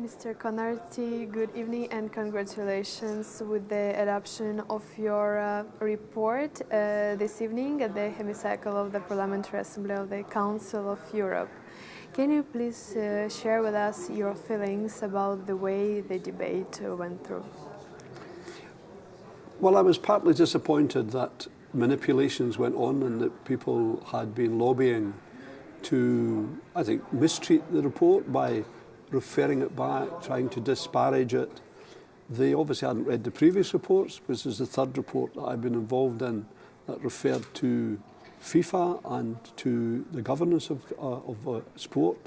Mr. Connarty, good evening and congratulations with the adoption of your report this evening at the hemicycle of the Parliamentary Assembly of the Council of Europe. Can you please share with us your feelings about the way the debate went through? Well, I was partly disappointed that manipulations went on and that people had been lobbying to, I think, mistreat the report by referring it back, trying to disparage it. They obviously hadn't read the previous reports. This is the third report that I've been involved in that referred to FIFA and to the governance of sport.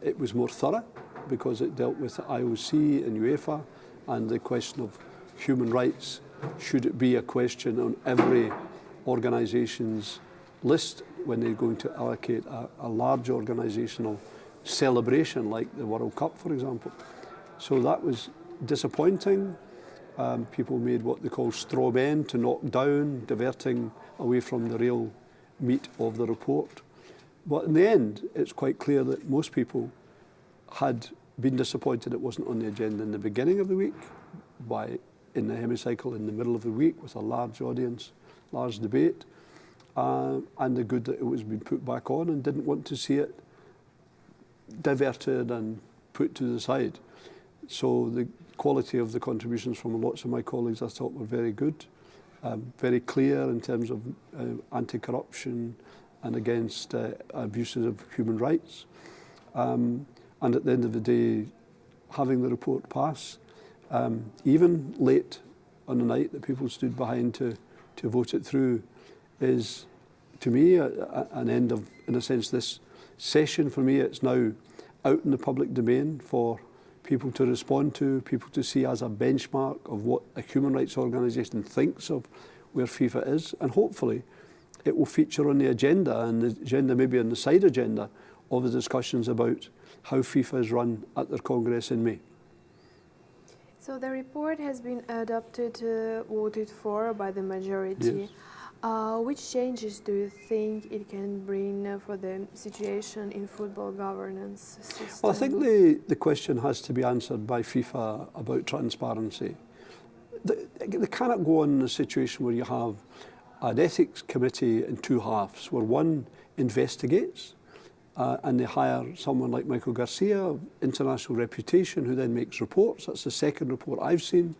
It was more thorough because it dealt with the IOC and UEFA and the question of human rights. Should it be a question on every organisation's list when they're going to allocate a large organisational celebration like the World Cup, for example? So that was disappointing. People made what they call straw men to knock down, diverting away from the real meat of the report. But in the end, it's quite clear that most people had been disappointed it wasn't on the agenda in the beginning of the week, in the hemicycle in the middle of the week with a large audience, large debate, and the good that it was being put back on and didn't want to see it diverted and put to the side. So the quality of the contributions from lots of my colleagues I thought were very good, very clear in terms of anti-corruption and against abuses of human rights. And at the end of the day, having the report pass, even late on the night that people stood behind to vote it through, is to me an end of, in a sense, this session. For me, it's now out in the public domain for people to respond to, people to see as a benchmark of what a human rights organisation thinks of where FIFA is, and hopefully it will feature on the agenda, and the agenda maybe on the side agenda of the discussions about how FIFA is run at their Congress in May. So the report has been adopted, voted for by the majority. Yes. Which changes do you think it can bring for the situation in football governance system? Well, I think the question has to be answered by FIFA about transparency. They cannot go on in a situation where you have an ethics committee in two halves, where one investigates and they hire someone like Michael Garcia, of international reputation, who then makes reports. That's the second report I've seen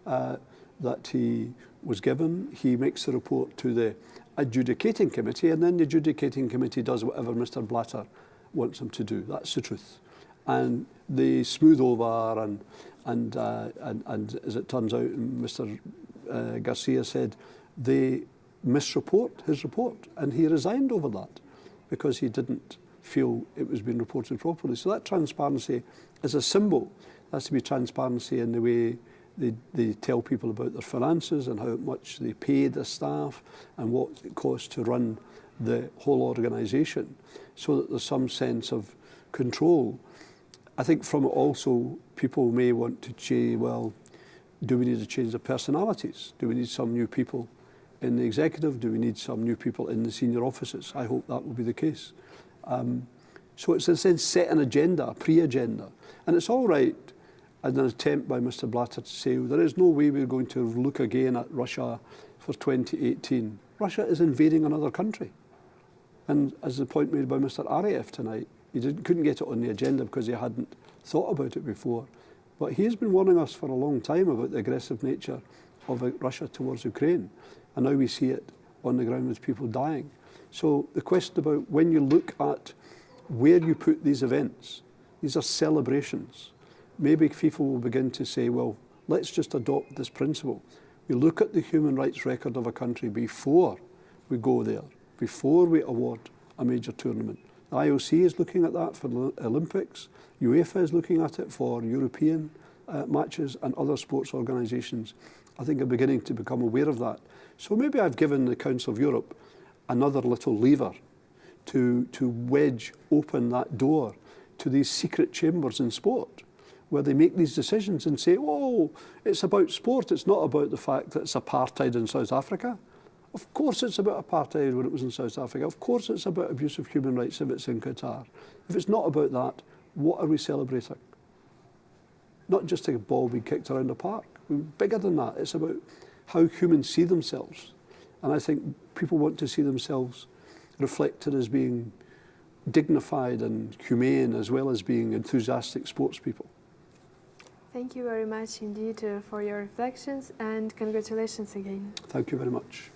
that he was given. He makes the report to the adjudicating committee, and then the adjudicating committee does whatever Mr Blatter wants them to do. That's the truth. And they smooth over, and as it turns out, Mr Garcia said, they misreport his report, and he resigned over that because he didn't feel it was being reported properly. So that transparency is a symbol. There has to be transparency in the way they tell people about their finances and how much they pay the staff and what it costs to run the whole organisation, so that there's some sense of control. I think from it also, people may want to say, well, do we need to change the personalities? Do we need some new people in the executive? Do we need some new people in the senior offices? I hope that will be the case. So it's in a sense set an agenda, a pre-agenda. And it's all right as an attempt by Mr Blatter to say, well, there is no way we're going to look again at Russia for 2018. Russia is invading another country. And as the point made by Mr Ariev tonight, he couldn't get it on the agenda because he hadn't thought about it before. But he has been warning us for a long time about the aggressive nature of Russia towards Ukraine. And now we see it on the ground with people dying. So the question about when you look at where you put these events, these are celebrations. Maybe FIFA will begin to say, well, let's just adopt this principle. We look at the human rights record of a country before we go there, before we award a major tournament. The IOC is looking at that for the Olympics. UEFA is looking at it for European matches, and other sports organisations, I think, are beginning to become aware of that. So maybe I've given the Council of Europe another little lever to wedge open that door to these secret chambers in sport, where they make these decisions and say, oh, it's about sport, it's not about the fact that it's apartheid in South Africa. Of course it's about apartheid when it was in South Africa. Of course it's about abuse of human rights if it's in Qatar. If it's not about that, what are we celebrating? not just a ball being kicked around the park. Bigger than that, it's about how humans see themselves. And I think people want to see themselves reflected as being dignified and humane, as well as being enthusiastic sports people. Thank you very much indeed for your reflections, and congratulations again. Thank you very much.